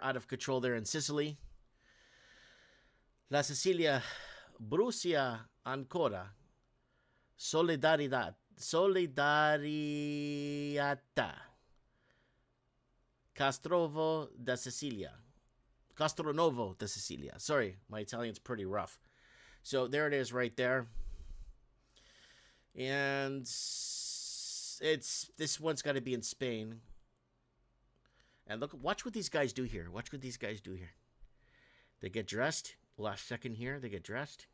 out of control there in Sicily. La Sicilia brucia ancora. Solidaridad. Solidarietà. Castrovo da Sicilia. Castronovo da Sicilia. Sorry, my Italian's pretty rough. So there it is right there. And it's this one's got to be in Spain. And look, watch what these guys do here. Watch what these guys do here. They get dressed. Last second here, they get dressed.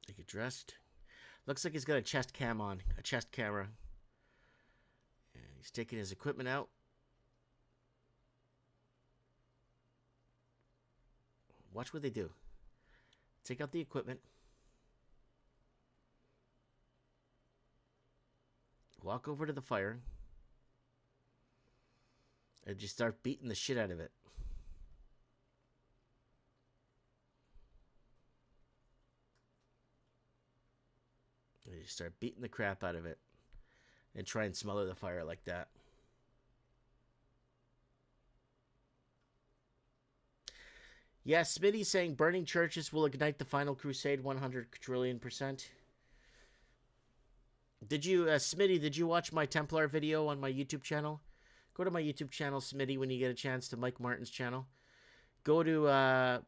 They get dressed. Looks like he's got a chest cam on, a chest camera. And he's taking his equipment out. Watch what they do. Take out the equipment. Walk over to the fire. And just start beating the shit out of it. And you start beating the crap out of it. And try and smother the fire like that. Yeah, Smitty's saying burning churches will ignite the final crusade 100 trillion%. Did you, Smitty, did you watch my Templar video on my YouTube channel? Go to my YouTube channel, Smitty, when you get a chance, to Mike Martin's channel. Go to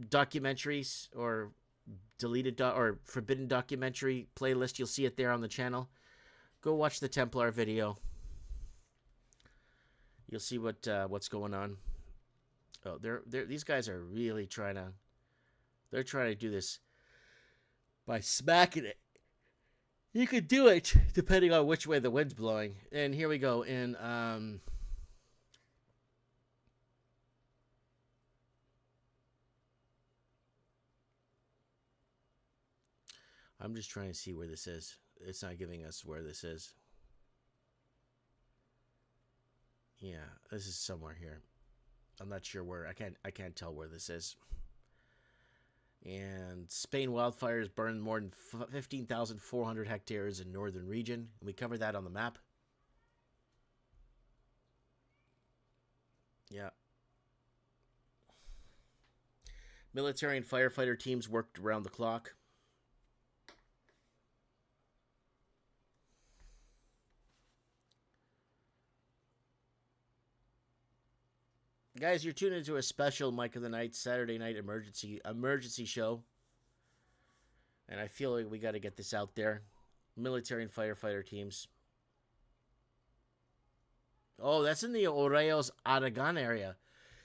documentaries or deleted or forbidden documentary playlist. You'll see it there on the channel. Go watch the Templar video. You'll see what's going on. Oh, these guys are really trying to. They're trying to do this by smacking it. You could do it depending on which way the wind's blowing. And here we go in I'm just trying to see where this is. It's not giving us where this is. Yeah, this is somewhere here. I'm not sure where. I can't tell where this is. And Spain wildfires burned more than 15,400 hectares in northern region. We covered that on the map. Yeah. Military and firefighter teams worked around the clock. Guys, you're tuned into a special Mike of the Night Saturday night emergency show. And I feel like we got to get this out there. Military and firefighter teams. Oh, that's in the Orellos Aragon area.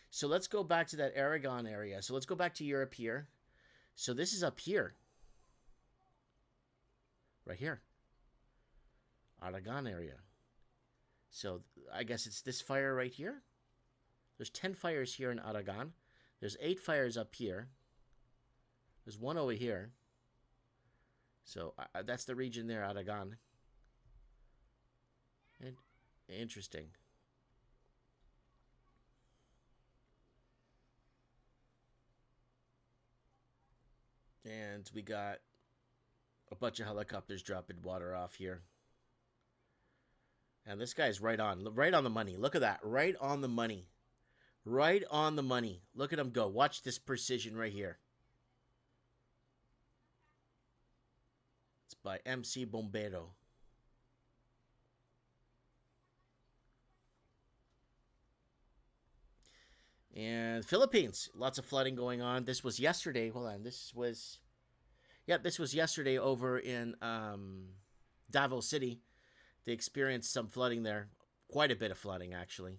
So let's go back to that Aragon area. So let's go back to Europe here. So this is up here. Right here. Aragon area. So I guess it's this fire right here. There's 10 fires here in Aragon. There's 8 fires up here. There's one over here. So that's the region there, Aragon. And interesting. And we got a bunch of helicopters dropping water off here. And this guy's right on the money. Look at that. Right on the money. Right on the money. Look at him go. Watch this precision right here. It's by MC Bombero. And Philippines. Lots of flooding going on. This was yesterday. Hold on. This was yesterday over in Davao City. They experienced some flooding there. Quite a bit of flooding, actually.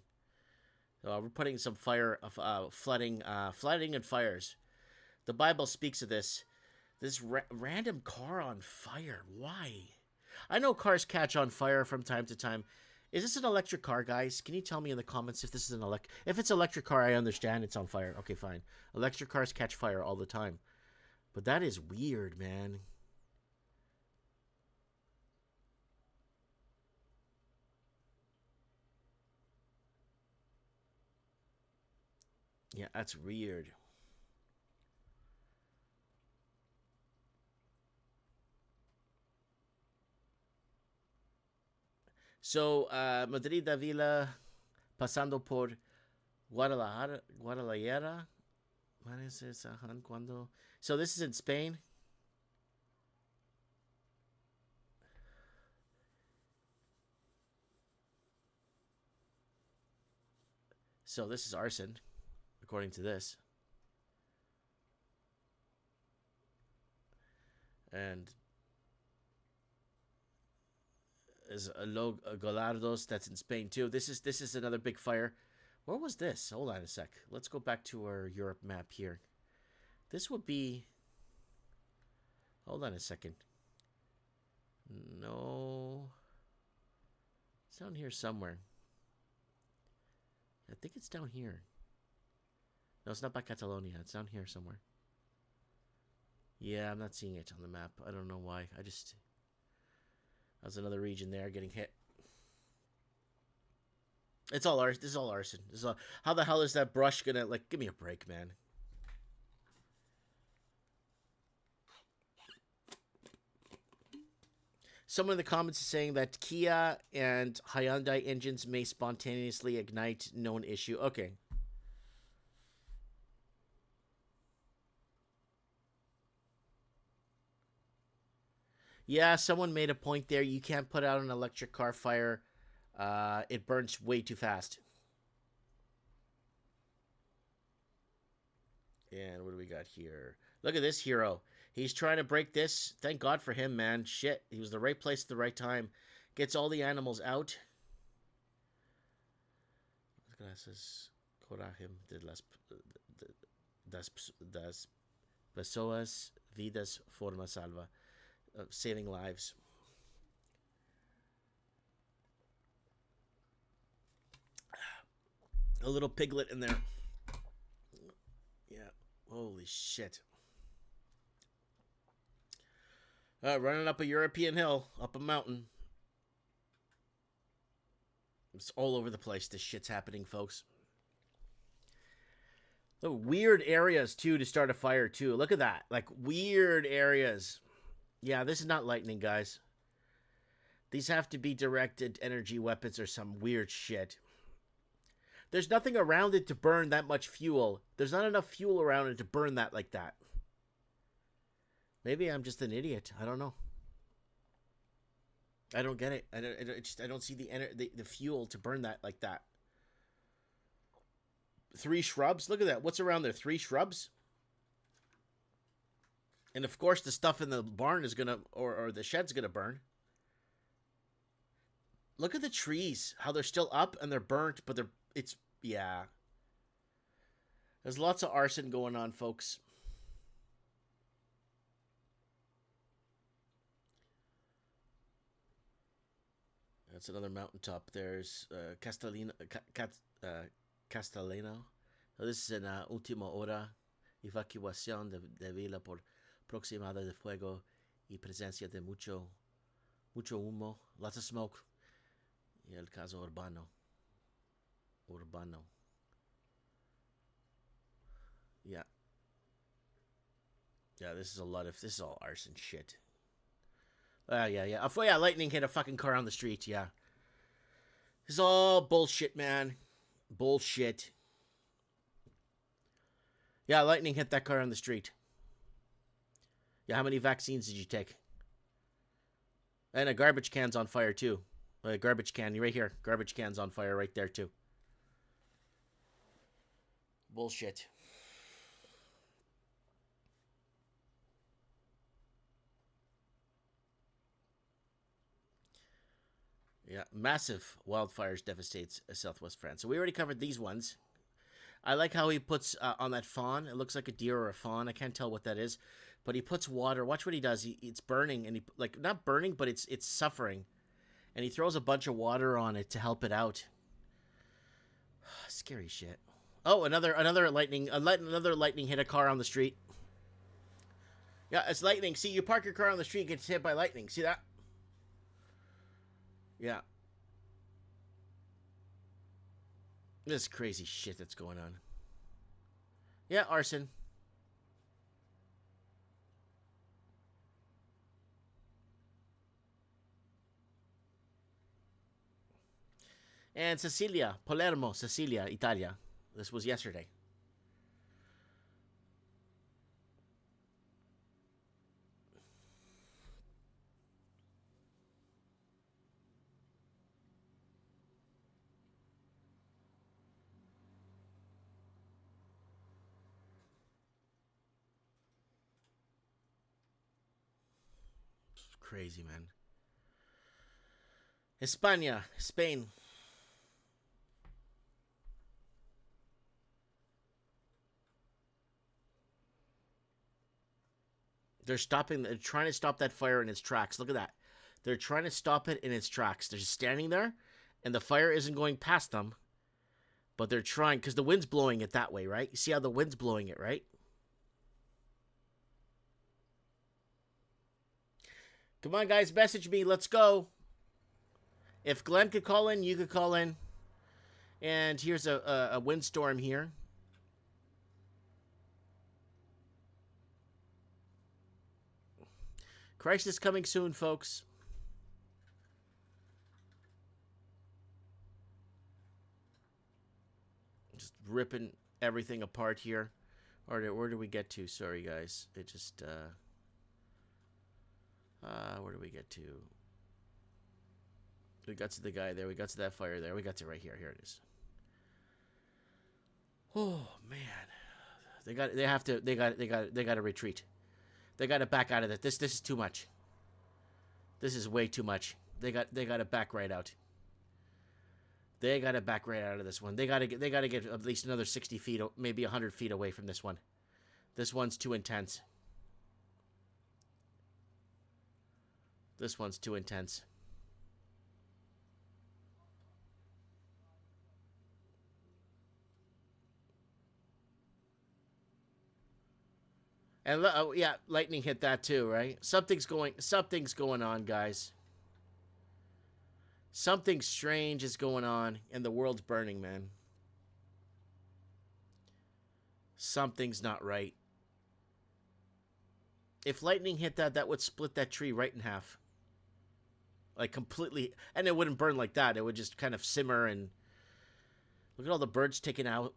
We're putting some flooding and fires. The Bible speaks of this. This random car on fire. Why? I know cars catch on fire from time to time. Is this an electric car, guys? Can you tell me in the comments if this is if it's an electric car? I understand it's on fire. Okay, fine. Electric cars catch fire all the time, but that is weird, man. Yeah, that's weird. So, Madrid de Villa, pasando por Guadalajara. So this is in Spain. So this is Arson, according to this. And is a Golardos, that's in Spain too. This is another big fire. Where was this? Hold on a sec. Let's go back to our Europe map here. This would be... Hold on a second. No. It's down here somewhere. I think it's down here. No, it's not by Catalonia. It's down here somewhere. Yeah, I'm not seeing it on the map. I don't know why. That's another region there getting hit. It's all arson. This is all arson. How the hell is that brush gonna, like, give me a break, man. Someone in the comments is saying that Kia and Hyundai engines may spontaneously ignite. Known issue. Okay. Yeah, someone made a point there. You can't put out an electric car fire. It burns way too fast. And what do we got here? Look at this hero. He's trying to break this. Thank God for him, man. Shit. He was the right place at the right time. Gets all the animals out. Gracias. Coraje de das pessoas vidas forma salva. Saving lives. A little piglet in there. Yeah. Holy shit. Running up a European hill, up a mountain. It's all over the place. This shit's happening, folks. Look, weird areas, too, to start a fire, too. Look at that. Like, weird areas. Yeah, this is not lightning, guys. These have to be directed energy weapons or some weird shit. There's nothing around it to burn that much fuel. There's not enough fuel around it to burn that like that. Maybe I'm just an idiot. I don't know. I don't get it. I don't see the fuel to burn that like that. 3 shrubs? Look at that. What's around there? 3 shrubs? And of course the stuff in the barn is gonna, or the shed's gonna burn. Look at the trees. How they're still up and they're burnt, but yeah. There's lots of arson going on, folks. That's another mountaintop. There's Castellano. So this is an última hora. Evacuación de villa por proximidad de fuego y presencia de mucho humo. Lots of smoke. Y el caso urbano. Yeah. Yeah, this is all arson shit. Yeah. Oh, yeah, lightning hit a fucking car on the street, yeah. This is all bullshit, man. Bullshit. Yeah, lightning hit that car on the street. Yeah, how many vaccines did you take? And a garbage can's on fire, too. A garbage can, right here. Garbage can's on fire right there, too. Bullshit. Yeah, massive wildfires devastates southwest France. So we already covered these ones. I like how he puts on that fawn. It looks like a deer or a fawn. I can't tell what that is. But he puts water. Watch what he does. It's burning, and not burning, but it's suffering. And he throws a bunch of water on it to help it out. Scary shit. Oh, another lightning. Another lightning hit a car on the street. Yeah, it's lightning. See, you park your car on the street, and gets hit by lightning. See that? Yeah. This crazy shit that's going on. Yeah, arson. And Sicilia, Palermo, Sicilia, Italia. This was yesterday. It's crazy, man. España, Spain. They're trying to stop that fire in its tracks. Look at that. They're trying to stop it in its tracks. They're just standing there, and the fire isn't going past them, but they're trying, because the wind's blowing it that way, right? You see how the wind's blowing it, right? Come on, guys, message me. Let's go. If Glenn could call in, you could call in. And here's a windstorm here. Crisis coming soon, folks. Just ripping everything apart here. Or where did we get to? Sorry, guys. It just, where did we get to? We got to the guy there. We got to that fire there. We got to right here. Here it is. Oh, man. They got to retreat. They got to back out of it. This is too much. This is way too much. They got to back right out. They got to back right out of this one. They got to get at least another 60 feet, maybe 100 feet away from this one. This one's too intense. This one's too intense. And yeah, lightning hit that too, right? Something's going on, guys. Something strange is going on, and the world's burning, man. Something's not right. If lightning hit that, that would split that tree right in half. Like completely, and it wouldn't burn like that. It would just kind of simmer, and look at all the birds taken out,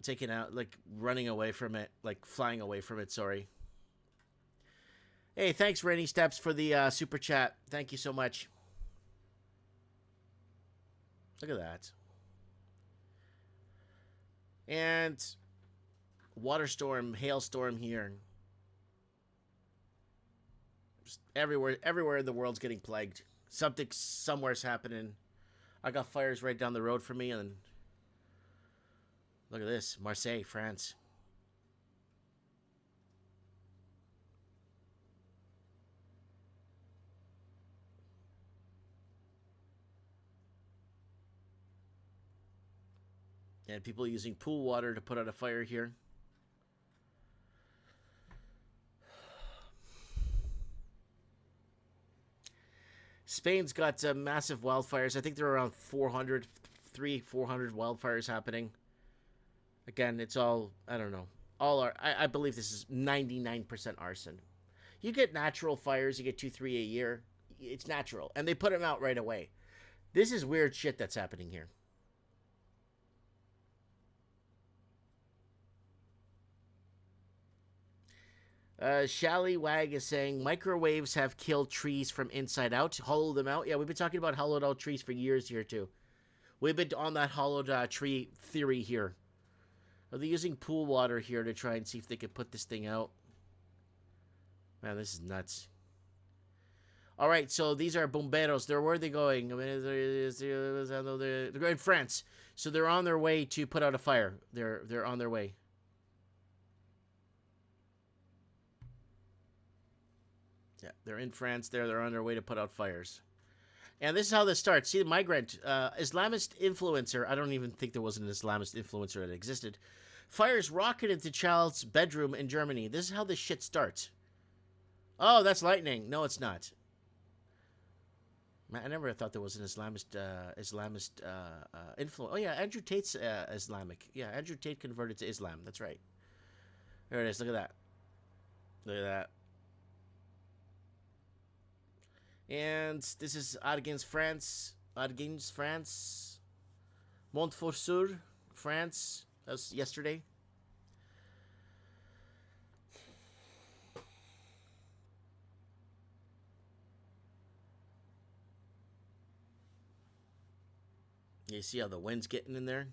like running away from it, like flying away from it, sorry. Hey, thanks, Rainy Steps, for the super chat. Thank you so much. Look at that. And water storm, hailstorm here. Just everywhere in the world's getting plagued. Something somewhere's happening. I got fires right down the road from me, and look at this, Marseille, France. And people using pool water to put out a fire here. Spain's got massive wildfires. I think there are around 400 wildfires happening. Again, it's all, I don't know. I believe this is 99% arson. You get natural fires, you get 2-3 a year. It's natural. And they put them out right away. This is weird shit that's happening here. Shallywag is saying microwaves have killed trees from inside out, hollowed them out. Yeah, we've been talking about hollowed out trees for years here too. We've been on that hollowed tree theory here. Are they using pool water here to try and see if they could put this thing out? Man, this is nuts. All right, so these are bomberos. Where are they going? I mean, they're going in France, so they're on their way to put out a fire. They're on their way. Yeah, they're in France there. They're on their way to put out fires. And this is how this starts. See, the migrant, Islamist influencer. I don't even think there was an Islamist influencer that existed. Fires rocket into child's bedroom in Germany. This is how this shit starts. Oh, that's lightning. No, it's not. Man, I never thought there was an Islamist influence. Oh, yeah, Andrew Tate's Islamic. Yeah, Andrew Tate converted to Islam. That's right. There it is. Look at that. Look at that. And this is Out Against France. Montfaucon, France. That was yesterday. You see how the wind's getting in there?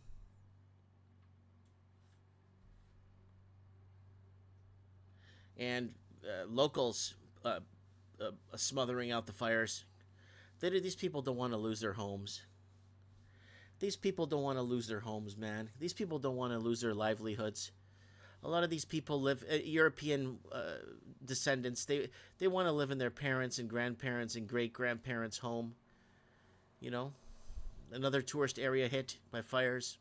And locals smothering out the fires. These people don't want to lose their homes. These people don't want to lose their homes, man. These people don't want to lose their livelihoods. A lot of these people live European descendants. They want to live in their parents' and grandparents' and great grandparents' home. You know, another tourist area hit by fires.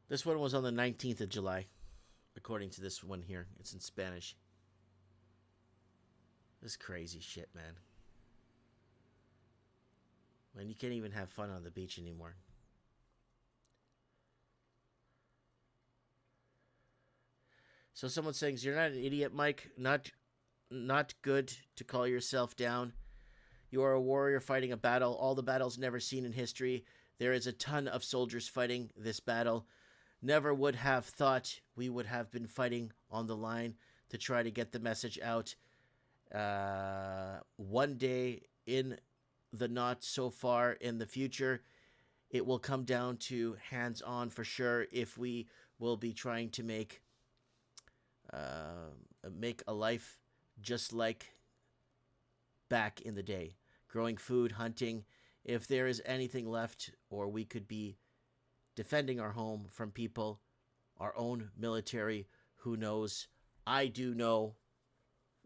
This one was on the 19th of July, according to this one here. It's in Spanish. This is crazy shit, man. Man, you can't even have fun on the beach anymore. So someone's saying, you're not an idiot, Mike. Not good to call yourself down. You are a warrior fighting a battle. All the battles never seen in history. There is a ton of soldiers fighting this battle. Never would have thought we would have been fighting on the line to try to get the message out. One day in the not so far in the future, it will come down to hands-on for sure if we will be trying to make a life just like back in the day. Growing food, hunting. If there is anything left, or we could be defending our home from people, our own military, who knows? I do know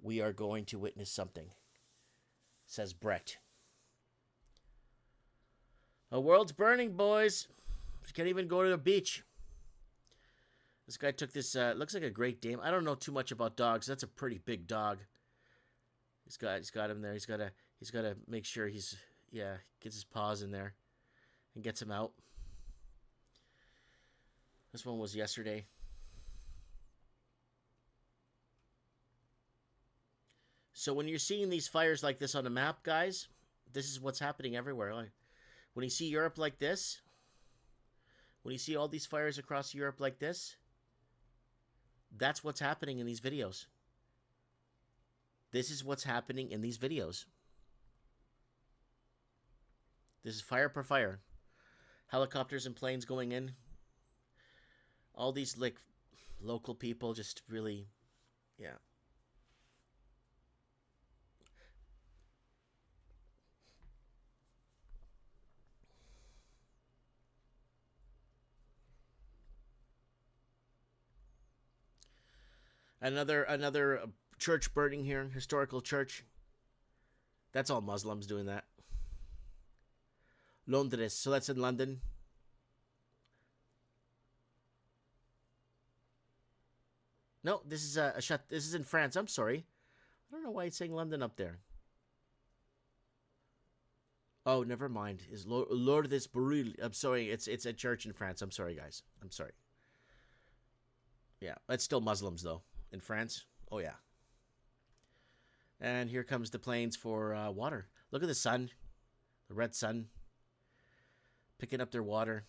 we are going to witness something, says Brett. The world's burning, boys. You can't even go to the beach. This guy took this, looks like a Great Dane. I don't know too much about dogs. That's a pretty big dog. He's got him there. He's got to make sure gets his paws in there and gets him out. This one was yesterday. So when you're seeing these fires like this on a map, guys, this is what's happening everywhere. Like, when you see Europe like this, when you see all these fires across Europe like this, that's what's happening in these videos. This is what's happening in these videos. This is fire per fire. Helicopters and planes going in. All these, like, local people just really, yeah. Another church burning here, historical church. That's all Muslims doing that. Londres, so that's in London. No, this is a shut. This is in France. I'm sorry. I don't know why it's saying London up there. Oh, never mind. Is Lourdes Brûle? I'm sorry. It's a church in France. I'm sorry, guys. I'm sorry. Yeah, it's still Muslims though in France. Oh yeah. And here comes the planes for water. Look at the sun, the red sun, picking up their water.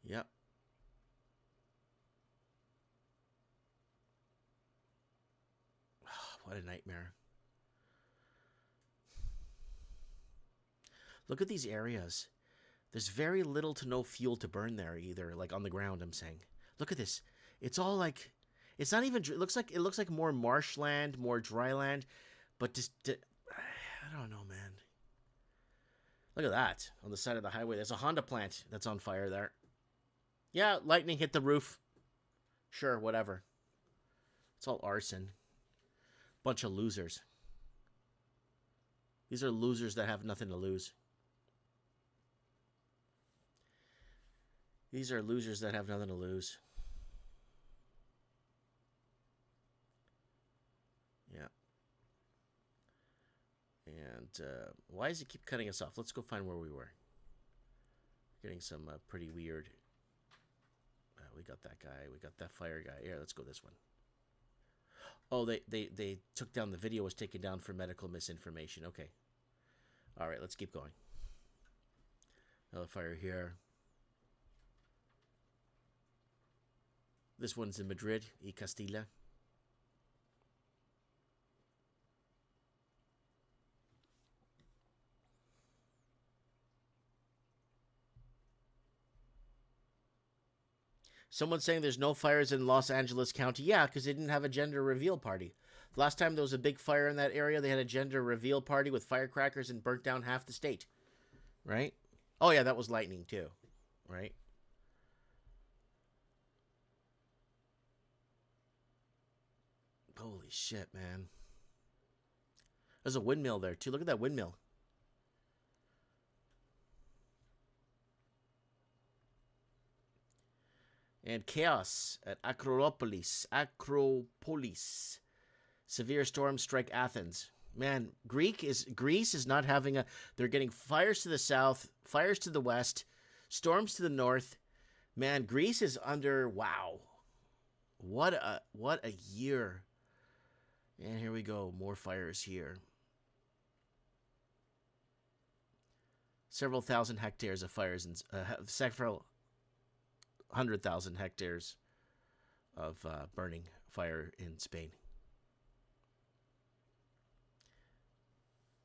Yep. What a nightmare. Look at these areas. There's very little to no fuel to burn there either, like on the ground, I'm saying. Look at this. It's all like, it's not even, it looks like more marshland, more dry land, but just, I don't know, man. Look at that on the side of the highway. There's a Honda plant that's on fire there. Yeah, lightning hit the roof. Sure, whatever. It's all arson. Bunch of losers. These are losers that have nothing to lose. These are losers that have nothing to lose. And why does it keep cutting us off? Let's go find where we were. Getting some pretty weird. We got that guy. We got that fire guy. Here, let's go this one. Oh, they took down the video. Was taken down for medical misinformation. Okay. All right, let's keep going. Another fire here. This one's in Madrid, y Castilla. Someone's saying there's no fires in Los Angeles County. Yeah, because they didn't have a gender reveal party. Last time there was a big fire in that area, they had a gender reveal party with firecrackers and burnt down half the state. Right? Oh, yeah, that was lightning, too. Right? Holy shit, man. There's a windmill there, too. Look at that windmill. And chaos at Acropolis. Severe storms strike Athens. Man, Greece is not having a... They're getting fires to the south, fires to the west, storms to the north. Man, Greece is under... Wow. What a year. And here we go. More fires here. Several thousand hectares of fires and several 100,000 hectares of burning fire in Spain.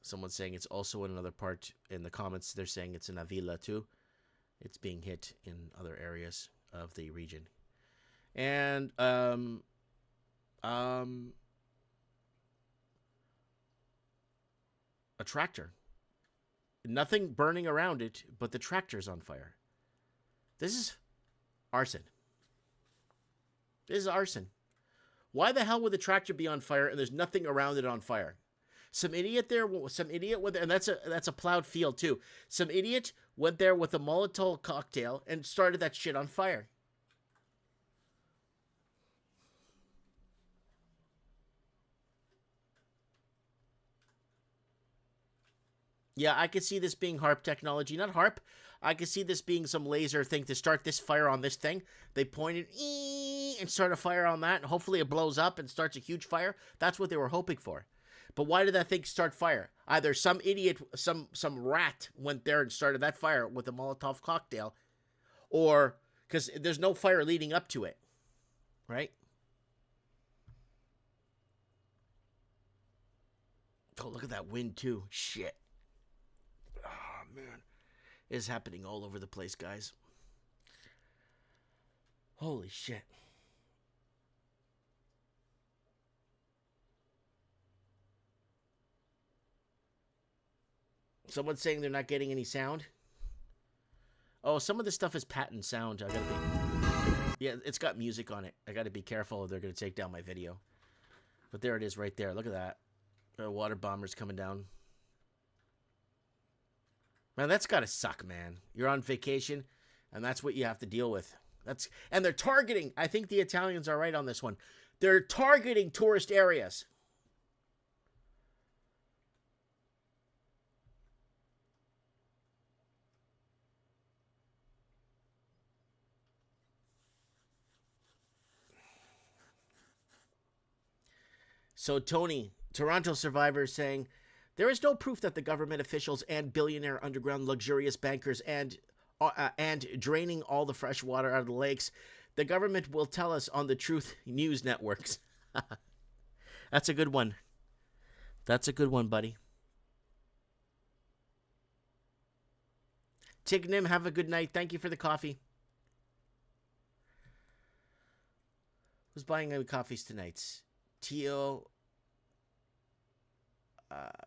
Someone's saying it's also in another part. In the comments, they're saying it's in Avila too. It's being hit in other areas of the region. And a tractor. Nothing burning around it, but the tractor's on fire. This is arson. This is arson. Why the hell would the tractor be on fire and there's nothing around it on fire? Some idiot there, and that's a plowed field too. Some idiot went there with a Molotov cocktail and started that shit on fire. Yeah, I could see this being HARP technology. Not HARP. I could see this being some laser thing to start this fire on this thing. They pointed and start a fire on that, and hopefully it blows up and starts a huge fire. That's what they were hoping for. But why did that thing start fire? Either some idiot, some rat went there and started that fire with a Molotov cocktail, or because there's no fire leading up to it, right? Oh, look at that wind too. Shit. Oh, man. It's happening all over the place, guys. Holy shit. Someone's saying they're not getting any sound. Oh, some of this stuff is patent sound. I gotta be... Yeah, it's got music on it. I gotta be careful or they're gonna take down my video. But there it is right there. Look at that. Water bombers coming down. Man, that's gotta suck, man. You're on vacation, and that's what you have to deal with. And they're targeting... I think the Italians are right on this one. They're targeting tourist areas. So Tony, Toronto survivor, saying, there is no proof that the government officials and billionaire underground luxurious bankers and draining all the fresh water out of the lakes. The government will tell us on the Truth News networks. That's a good one. That's a good one, buddy. Tignim, have a good night. Thank you for the coffee. Who's buying any coffees tonight? Tio,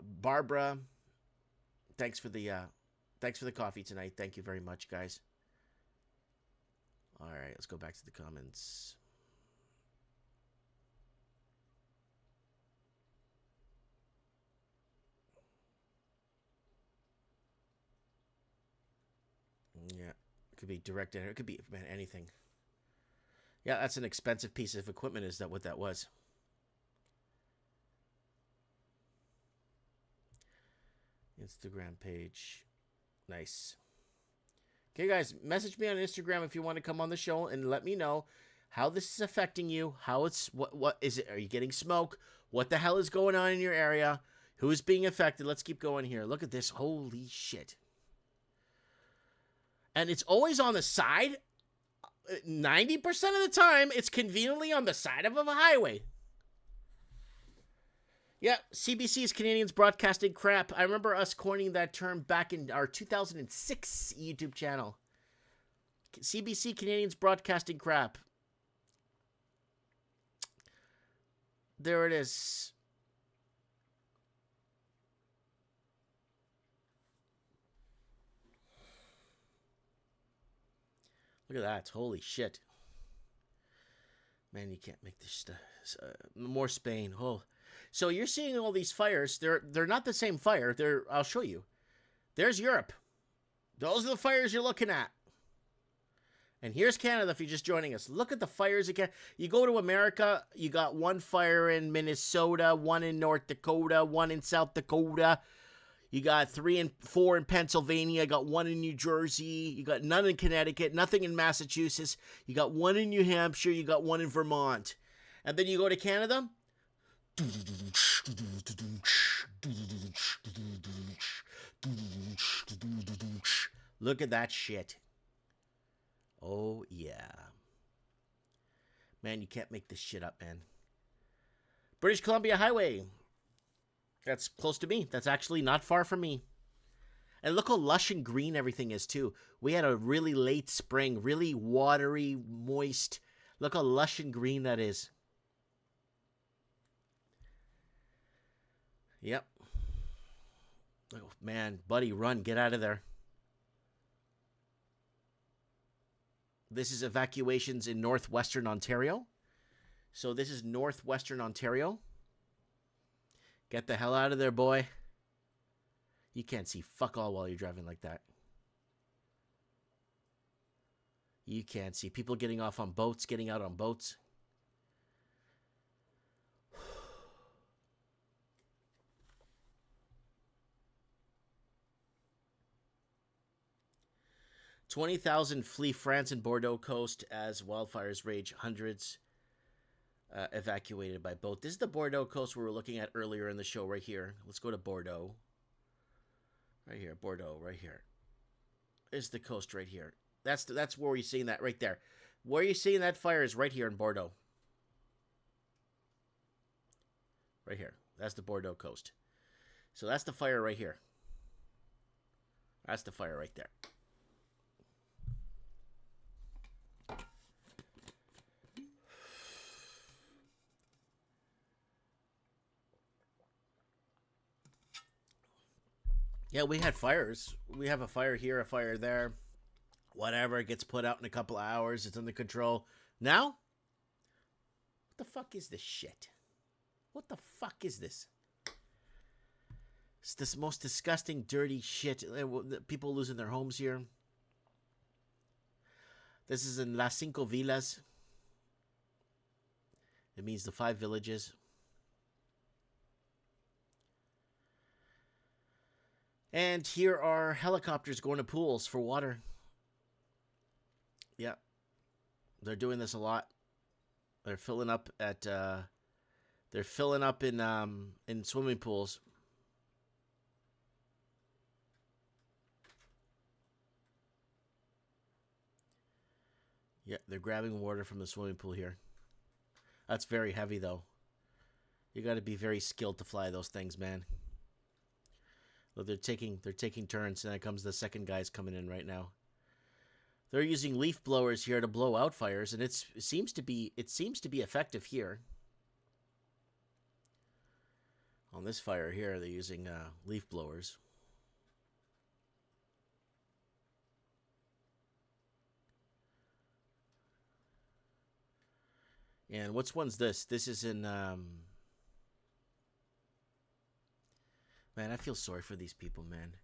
Barbara, thanks for the coffee tonight. Thank you very much, guys. All right, let's go back to the comments. Yeah, it could be direct. It could be, man, anything. Yeah, that's an expensive piece of equipment. Is that what that was? Instagram page. Nice. Okay, guys, message me on Instagram if you want to come on the show and let me know how this is affecting you. How it's what is it? Are you getting smoke? What the hell is going on in your area? Who's being affected? Let's keep going here. Look at this. Holy shit. And it's always on the side. 90% of the time, it's conveniently on the side of a highway. Yeah, CBC's Canadians Broadcasting Crap. I remember us coining that term back in our 2006 YouTube channel. CBC Canadians Broadcasting Crap. There it is. Look at that. Holy shit. Man, you can't make this stuff. More Spain. Oh. So you're seeing all these fires. They're not the same fire. I'll show you. There's Europe. Those are the fires you're looking at. And here's Canada if you're just joining us. Look at the fires again. You go to America, you got one fire in Minnesota, one in North Dakota, one in South Dakota. You got 3 and 4 in Pennsylvania. You got 1 in New Jersey. You got none in Connecticut. Nothing in Massachusetts. You got 1 in New Hampshire. You got 1 in Vermont. And then you go to Canada. Look at that shit. Oh, yeah. Man, you can't make this shit up, man. British Columbia Highway. That's close to me. That's actually not far from me. And look how lush and green everything is, too. We had a really late spring, really watery, moist. Look how lush and green that is. Yep. Oh, man, buddy, run. Get out of there. This is evacuations in northwestern Ontario. So this is northwestern Ontario. Get the hell out of there, boy. You can't see fuck all while you're driving like that. You can't see people getting off on boats, getting out on boats. $20,000 flee France and Bordeaux coast as wildfires rage. Hundreds evacuated by boat. This is the Bordeaux coast we were looking at earlier in the show right here. Let's go to Bordeaux. Right here, Bordeaux, right here. This is the coast right here. That's where you're seeing that right there. Where you're seeing that fire is right here in Bordeaux. Right here. That's the Bordeaux coast. So that's the fire right here. That's the fire right there. Yeah, we had fires. We have a fire here, a fire there. Whatever, it gets put out in a couple of hours. It's under control. Now? What the fuck is this shit? What the fuck is this? It's this most disgusting, dirty shit. People losing their homes here. This is in Las Cinco Villas. It means the 5 villages. And here are helicopters going to pools for water. Yeah. They're doing this a lot. They're filling up at they're filling up in swimming pools. Yeah, they're grabbing water from the swimming pool here. That's very heavy though. You got to be very skilled to fly those things, man. Look, they're taking turns, and then comes the second guy's coming in right now. They're using leaf blowers here to blow out fires, and it seems to be effective here. On this fire here, they're using leaf blowers. And which one's this? This is in Man, I feel sorry for these people, man.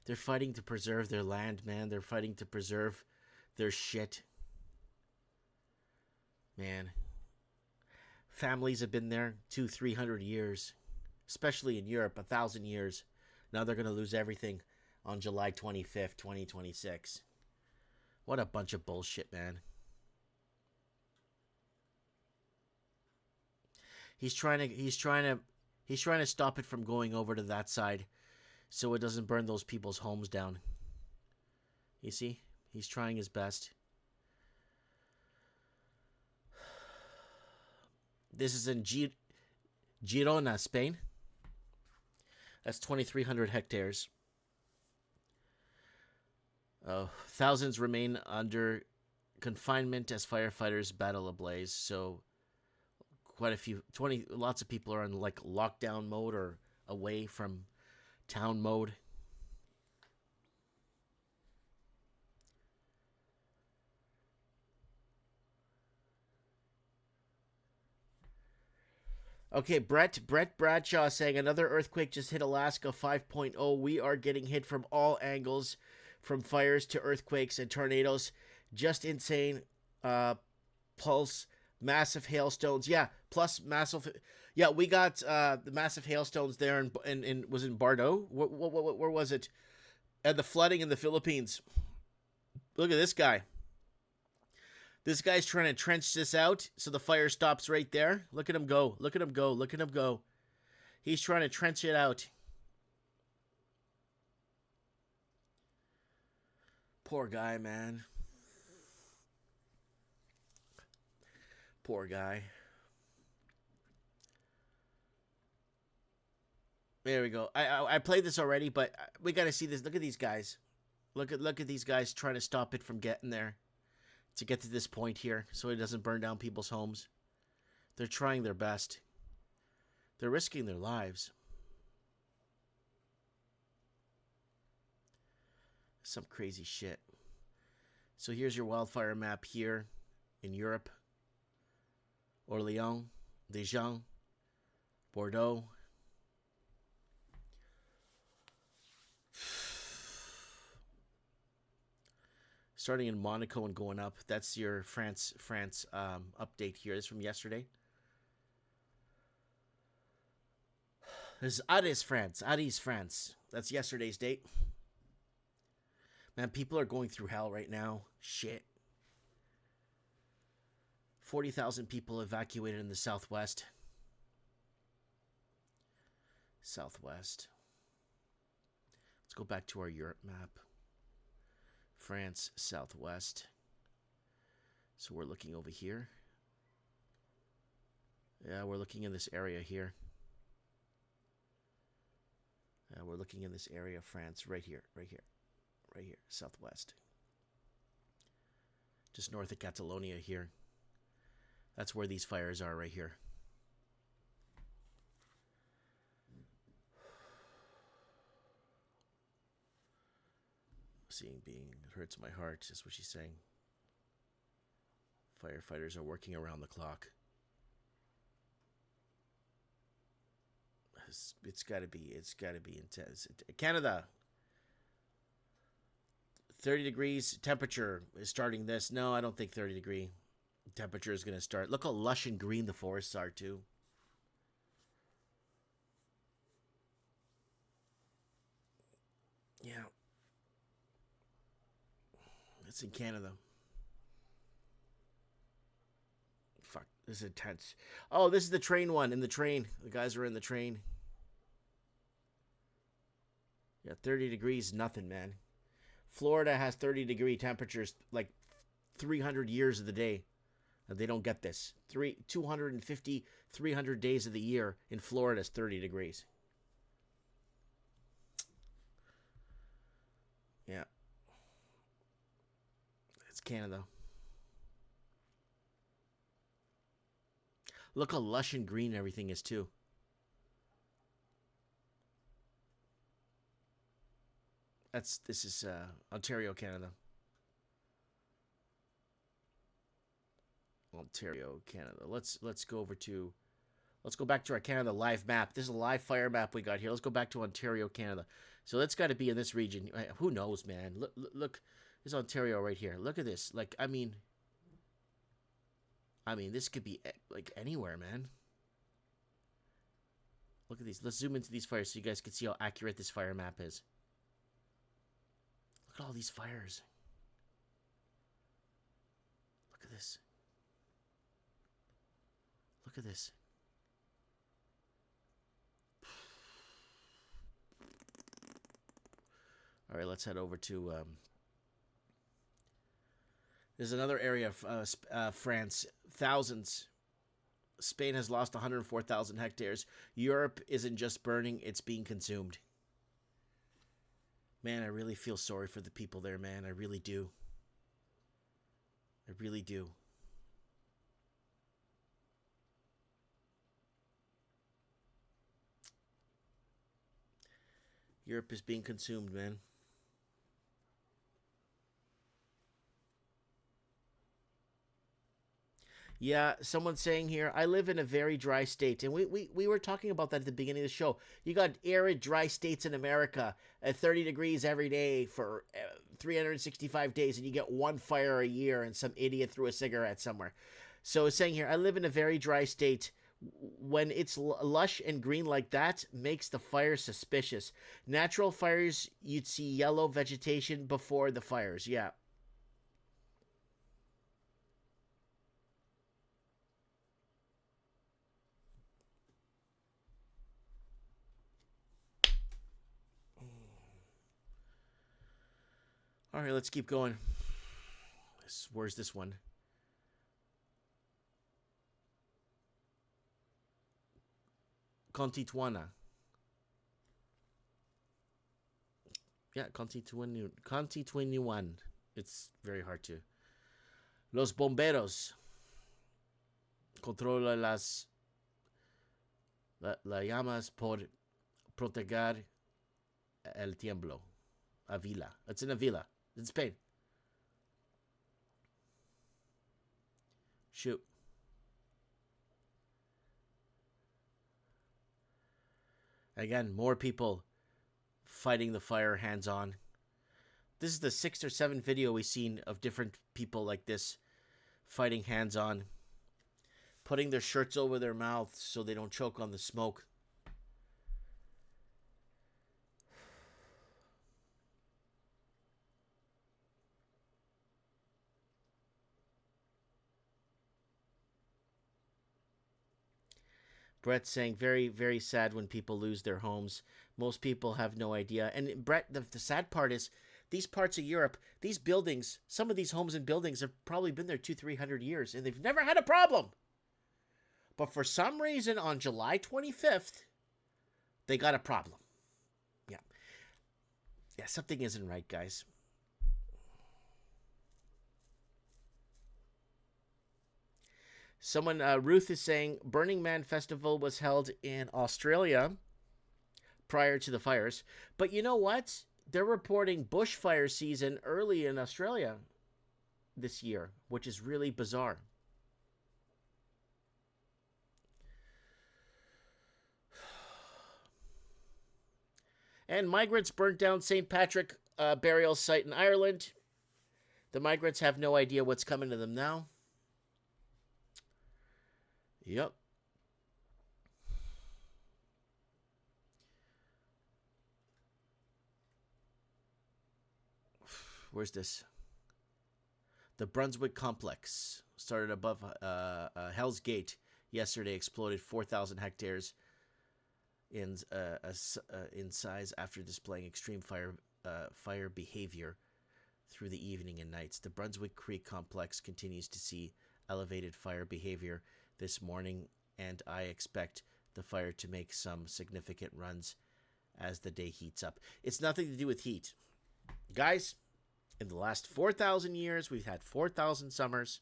They're fighting to preserve their land, man. They're fighting to preserve their shit. Man. Families have been there 200-300 years. Especially in Europe, 1,000 years. Now they're going to lose everything on July 25th, 2026. What a bunch of bullshit, man. He's trying to stop it from going over to that side so it doesn't burn those people's homes down. You see? He's trying his best. This is in Girona, Spain. That's 2,300 hectares. Thousands remain under confinement as firefighters battle a blaze. So quite a few, lots of people are in like lockdown mode or away from town mode. Okay, Brett Bradshaw saying another earthquake just hit Alaska 5.0. We are getting hit from all angles, from fires to earthquakes and tornadoes. Just insane. Pulse, massive hailstones. Yeah, plus massive. Yeah, we got the massive hailstones there in was in Bardo. Where was it? And the flooding in the Philippines. Look at this guy. This guy's trying to trench this out so the fire stops right there. Look at him go. Look at him go. Look at him go. He's trying to trench it out. Poor guy, man. Poor guy. There we go. I played this already, but we got to see this. Look at these guys. Look at these guys trying to stop it from getting there. To get to this point here so it doesn't burn down people's homes. They're trying their best. They're risking their lives. Some crazy shit. So here's your wildfire map here in Europe. Orléans, Dijon, Bordeaux. Starting in Monaco and going up. That's your France update here. This is from yesterday. This is Aris, France. That's yesterday's date. Man, people are going through hell right now. Shit. 40,000 people evacuated in the southwest. Southwest. Let's go back to our Europe map. France, southwest. So we're looking over here. Yeah, we're looking in this area here. Yeah, we're looking in this area of France, right here, southwest. Just north of Catalonia here. That's where these fires are, right here. Seeing being, it hurts my heart, is what she's saying. Firefighters are working around the clock. It's got to be intense. Canada, 30 degrees temperature is starting this. No, I don't think 30 degree temperature is going to start. Look how lush and green the forests are too. Yeah. It's in Canada. Fuck, this is intense. Oh, this is the train one. In the train. The guys are in the train. Yeah, 30 degrees, nothing, man. Florida has 30-degree temperatures like 300 years of the day. And they don't get this. 250, 300 days of the year in Florida is 30 degrees. Yeah. It's Canada. Look how lush and green everything is too. This is Ontario, Canada. Ontario, Canada. Let's go back to our Canada live map. This is a live fire map we got here. Let's go back to Ontario, Canada. So that's got to be in this region. Who knows, man? Look, this is Ontario right here. Look at this. Like, I mean, this could be like anywhere, man. Look at these. Let's zoom into these fires so you guys can see how accurate this fire map is. Look at all these fires. Look at this. Look at this. All right, let's head over to... there's another area of France. Thousands. Spain has lost 104,000 hectares. Europe isn't just burning, it's being consumed. Man, I really feel sorry for the people there, man. I really do. I really do. Europe is being consumed, man. Yeah, someone's saying here, I live in a very dry state. And we were talking about that at the beginning of the show. You got arid, dry states in America at 30 degrees every day for 365 days, and you get one fire a year and some idiot threw a cigarette somewhere. So it's saying here, I live in a very dry state. When it's lush and green like that, makes the fire suspicious. Natural fires, you'd see yellow vegetation before the fires. Yeah. All right, let's keep going. Where's this one? Contituana. Yeah, Contituan. It's very hard to. Los bomberos controlan las llamas por proteger el tiemblo. Avila. It's in Avila. In Spain. Shoot. Again, more people fighting the fire hands-on. This is the 6th or 7th video we've seen of different people like this fighting hands-on, putting their shirts over their mouths so they don't choke on the smoke. Brett's saying, very, very sad when people lose their homes. Most people have no idea. And Brett, the sad part is, these parts of Europe, these buildings, some of these homes and buildings have probably been there 200-300 years, and they've never had a problem. But for some reason, on July 25th, they got a problem. Yeah. Yeah, something isn't right, guys. Someone, Ruth is saying, Burning Man Festival was held in Australia prior to the fires. But you know what? They're reporting bushfire season early in Australia this year, which is really bizarre. And migrants burnt down St. Patrick burial site in Ireland. The migrants have no idea what's coming to them now. Yep. Where's this? The Brunswick complex started above Hell's Gate yesterday. Exploded 4,000 hectares in size after displaying extreme fire behavior through the evening and nights. The Brunswick Creek complex continues to see elevated fire behavior this morning, and I expect the fire to make some significant runs as the day heats up. It's nothing to do with heat. Guys, in the last 4,000 years, we've had 4,000 summers,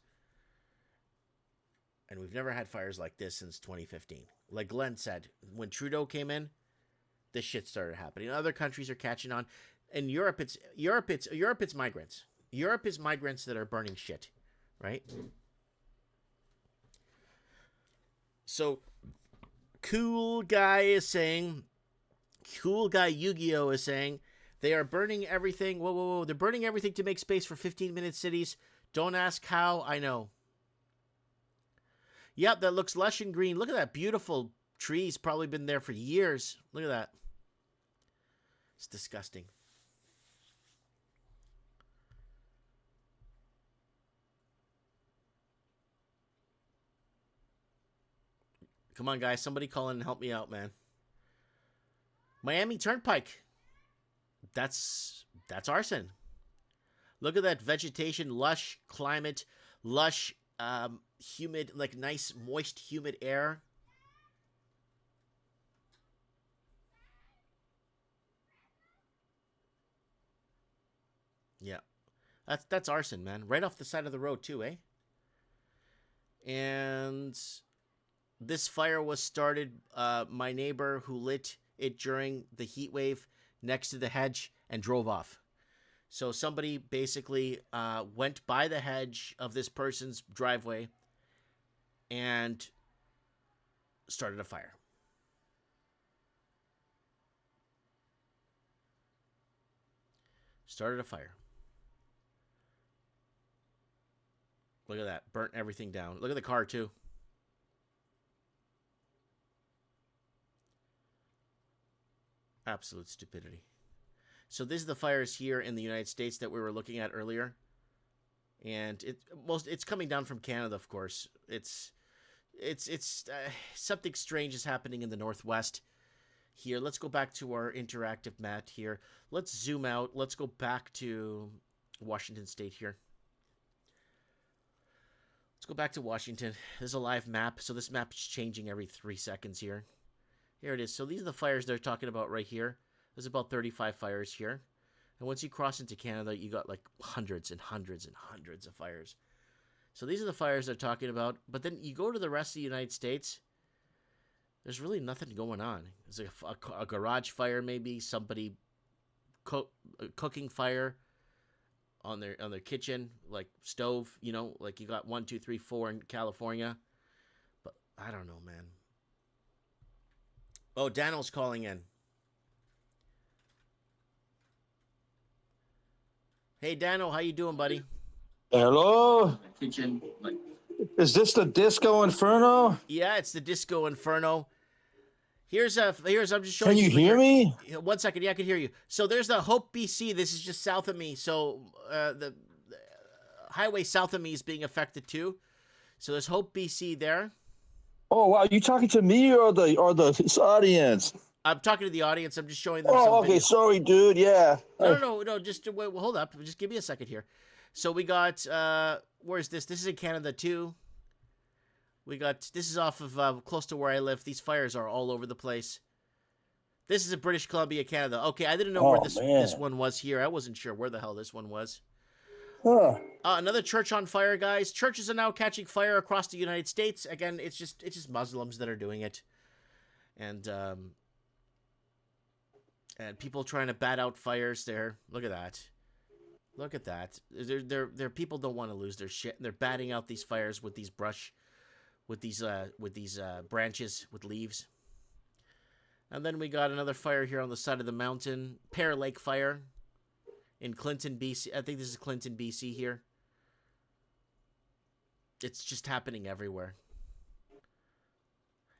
and we've never had fires like this since 2015. Like Glenn said, when Trudeau came in, this shit started happening. Other countries are catching on. In Europe, it's migrants. Europe is migrants that are burning shit, right? So, Cool Guy Yu-Gi-Oh is saying, they are burning everything. Whoa. They're burning everything to make space for 15-minute cities. Don't ask how, I know. Yep, that looks lush and green. Look at that beautiful trees, probably been there for years. Look at that. It's disgusting. Come on, guys. Somebody call in and help me out, man. Miami Turnpike. That's arson. Look at that vegetation, lush climate, lush, humid, like nice, moist, humid air. Yeah, that's arson, man. Right off the side of the road too, eh? And this fire was started. My neighbor who lit it during the heat wave next to the hedge and drove off. So somebody basically went by the hedge of this person's driveway and started a fire. Started a fire. Look at that. Burnt everything down. Look at the car, too. Absolute stupidity. So this is the fires here in the United States that we were looking at earlier. And it's coming down from Canada, of course. It's something strange is happening in the Northwest here. Let's go back to our interactive map here. Let's zoom out. Let's go back to Washington State here. Let's go back to Washington. This is a live map, so this map is changing every 3 seconds here. Here it is. So these are the fires they're talking about right here. There's about 35 fires here. And once you cross into Canada, you got like hundreds and hundreds and hundreds of fires. So these are the fires they're talking about. But then you go to the rest of the United States, there's really nothing going on. There's like a garage fire maybe, somebody cooking fire on their kitchen, like stove, you know, like you got 1, 2, 3, 4 in California. But I don't know, man. Oh, Daniel's calling in. Hey, Daniel, how you doing, buddy? Hello? Is this the Disco Inferno? Yeah, it's the Disco Inferno. Here's I'm just showing Can you hear me? 1 second, yeah, I can hear you. So there's the Hope, BC. This is just south of me. So the highway south of me is being affected too. So there's Hope, BC there. Oh wow, you talking to me or the audience? I'm talking to the audience. I'm just showing them. Oh, okay. Sorry, dude. Yeah. No. Just wait, hold up. Just give me a second here. So we got where's this? This is in Canada too. This is off of close to where I live. These fires are all over the place. This is in British Columbia, Canada. Okay, I didn't know where this one was here. I wasn't sure where the hell this one was. Huh. Another church on fire, guys. Churches are now catching fire across the United States. Again, it's just Muslims that are doing it, and people trying to bat out fires there. Look at that. Look at that. Their people don't want to lose their shit. And they're batting out these fires with these branches with leaves. And then we got another fire here on the side of the mountain. Pear Lake fire in Clinton, BC. I think this is Clinton, BC here. It's just happening everywhere.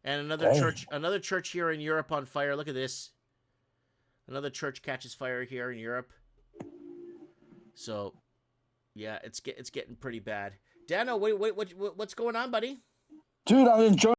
And another church here in Europe on fire. Look at this. Another church catches fire here in Europe. So, yeah, it's getting pretty bad. Dano, what's going on, buddy? Dude, I'm enjoying